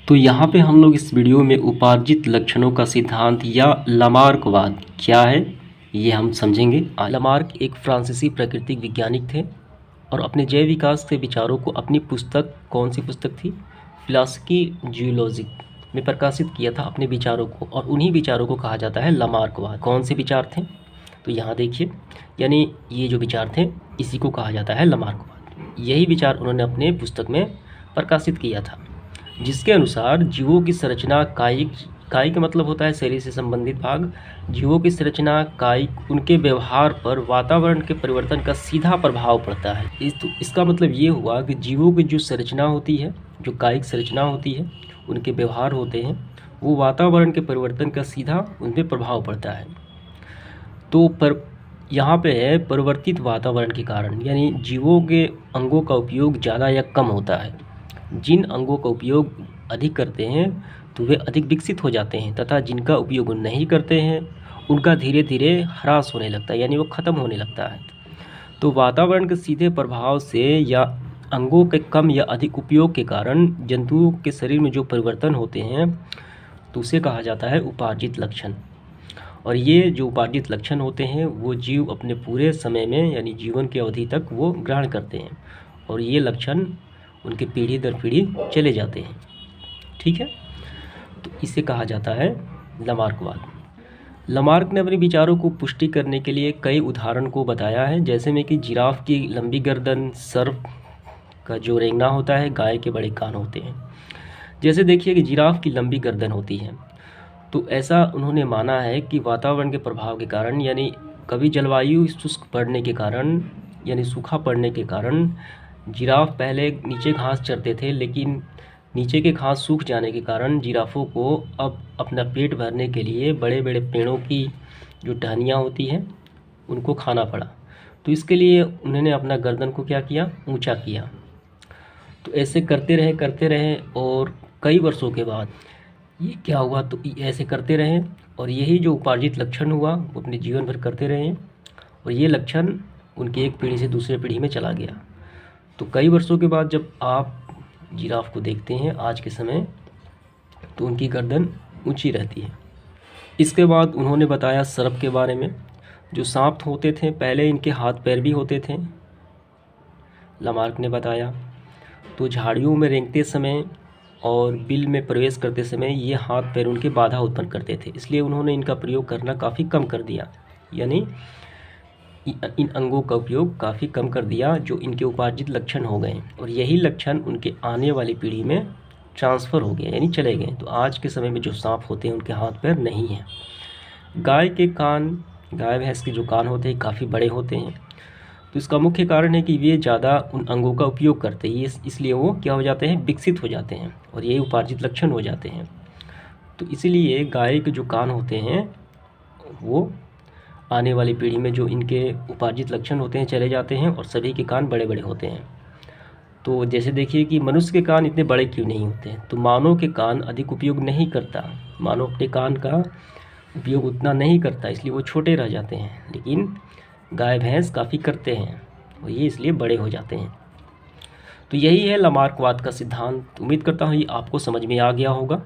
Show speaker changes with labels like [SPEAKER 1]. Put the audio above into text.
[SPEAKER 1] तो यहाँ पे हम लोग इस वीडियो में उपार्जित लक्षणों का सिद्धांत या लामार्कवाद क्या है ये हम समझेंगे। लामार्क एक फ्रांसीसी प्राकृतिक वैज्ञानिक थे और अपने जैव विकास के विचारों को अपनी पुस्तक, कौन सी पुस्तक थी, फिलॉसफी जियोलॉजी में प्रकाशित किया था अपने विचारों को, और उन्हीं विचारों को कहा जाता है लामार्कवाद। कौन से विचार थे तो यहाँ देखिए, यानी ये जो विचार थे इसी को कहा जाता है लामार्कवाद। यही विचार उन्होंने अपने पुस्तक में प्रकाशित किया था, जिसके अनुसार जीवों की संरचना कायिक मतलब होता है शरीर से संबंधित भाग। जीवों की संरचना कायिक, उनके व्यवहार पर वातावरण के परिवर्तन का सीधा प्रभाव पड़ता है। इसका मतलब ये हुआ कि जीवों की जो संरचना होती है, जो कायिक संरचना होती है, उनके व्यवहार होते हैं, वो वातावरण के परिवर्तन का सीधा उन पर प्रभाव पड़ता है। तो यहाँ पे है परिवर्तित वातावरण के कारण, यानी जीवों के अंगों का उपयोग ज़्यादा या कम होता है। जिन अंगों का उपयोग अधिक करते हैं तो वे अधिक विकसित हो जाते हैं, तथा जिनका उपयोग नहीं करते हैं उनका धीरे धीरे ह्रास होने लगता है, यानी वो ख़त्म होने लगता है। तो वातावरण के सीधे प्रभाव से या अंगों के कम या अधिक उपयोग के कारण जंतुओं के शरीर में जो परिवर्तन होते हैं तो उसे कहा जाता है उपार्जित लक्षण। और ये जो उपार्जित लक्षण होते हैं वो जीव अपने पूरे समय में, यानी जीवन की अवधि तक वो ग्रहण करते हैं, और ये लक्षण उनके पीढ़ी दर पीढ़ी चले जाते हैं। ठीक है, तो इसे कहा जाता है लामार्कवाद। लामार्क ने अपने विचारों को पुष्टि करने के लिए कई उदाहरण को बताया है, जैसे में कि जिराफ की लंबी गर्दन, सर्प का जो रेंगना होता है, गाय के बड़े कान होते हैं। जैसे देखिए कि जिराफ की लंबी गर्दन होती है, तो ऐसा उन्होंने माना है कि वातावरण के प्रभाव के कारण, यानी कभी जलवायु शुष्क पड़ने के कारण, यानी सूखा पड़ने के कारण जिराफ पहले नीचे घास चरते थे, लेकिन नीचे के घास सूख जाने के कारण जिराफों को अब अपना पेट भरने के लिए बड़े बड़े पेड़ों की जो टहनियाँ होती हैं उनको खाना पड़ा। तो इसके लिए उन्होंने अपना गर्दन को क्या किया, ऊंचा किया। तो ऐसे करते रहे और कई वर्षों के बाद ये क्या हुआ, तो ऐसे करते रहे और यही जो उपार्जित लक्षण हुआ वो अपने जीवन भर करते रहे, और ये लक्षण उनकी एक पीढ़ी से दूसरे पीढ़ी में चला गया। तो कई वर्षों के बाद जब आप जिराफ को देखते हैं आज के समय, तो उनकी गर्दन ऊंची रहती है। इसके बाद उन्होंने बताया सर्प के बारे में। जो सांप होते थे पहले इनके हाथ पैर भी होते थे, लामार्क ने बताया। तो झाड़ियों में रेंगते समय और बिल में प्रवेश करते समय ये हाथ पैर उनके बाधा उत्पन्न करते थे, इसलिए उन्होंने इनका प्रयोग करना काफ़ी कम कर दिया, यानी इन अंगों का उपयोग काफ़ी कम कर दिया जो इनके उपार्जित लक्षण हो गए, और यही लक्षण उनके आने वाली पीढ़ी में ट्रांसफ़र हो गए, यानी चले गए। तो आज के समय में जो सांप होते हैं उनके हाथ पैर नहीं हैं। गाय के कान, गाय भैंस के जो कान होते हैं काफ़ी बड़े होते हैं, तो इसका मुख्य कारण है कि वे ज़्यादा उन अंगों का उपयोग करते हैं, इसलिए वो क्या हो जाते हैं, विकसित हो जाते हैं, और यही उपार्जित लक्षण हो जाते हैं। तो इसीलिए गाय के जो कान होते हैं वो आने वाली पीढ़ी में जो इनके उपार्जित लक्षण होते हैं चले जाते हैं, और सभी के कान बड़े बड़े होते हैं। तो जैसे देखिए कि मनुष्य के कान इतने बड़े क्यों नहीं होते हैं, तो मानव के कान अधिक उपयोग नहीं करता, मानव अपने कान का उपयोग उतना नहीं करता, इसलिए वो छोटे रह जाते हैं, लेकिन गाय भैंस काफ़ी करते हैं और ये इसलिए बड़े हो जाते हैं। तो यही है लामार्कवाद का सिद्धांत। उम्मीद करता हूँ ये आपको समझ में आ गया होगा।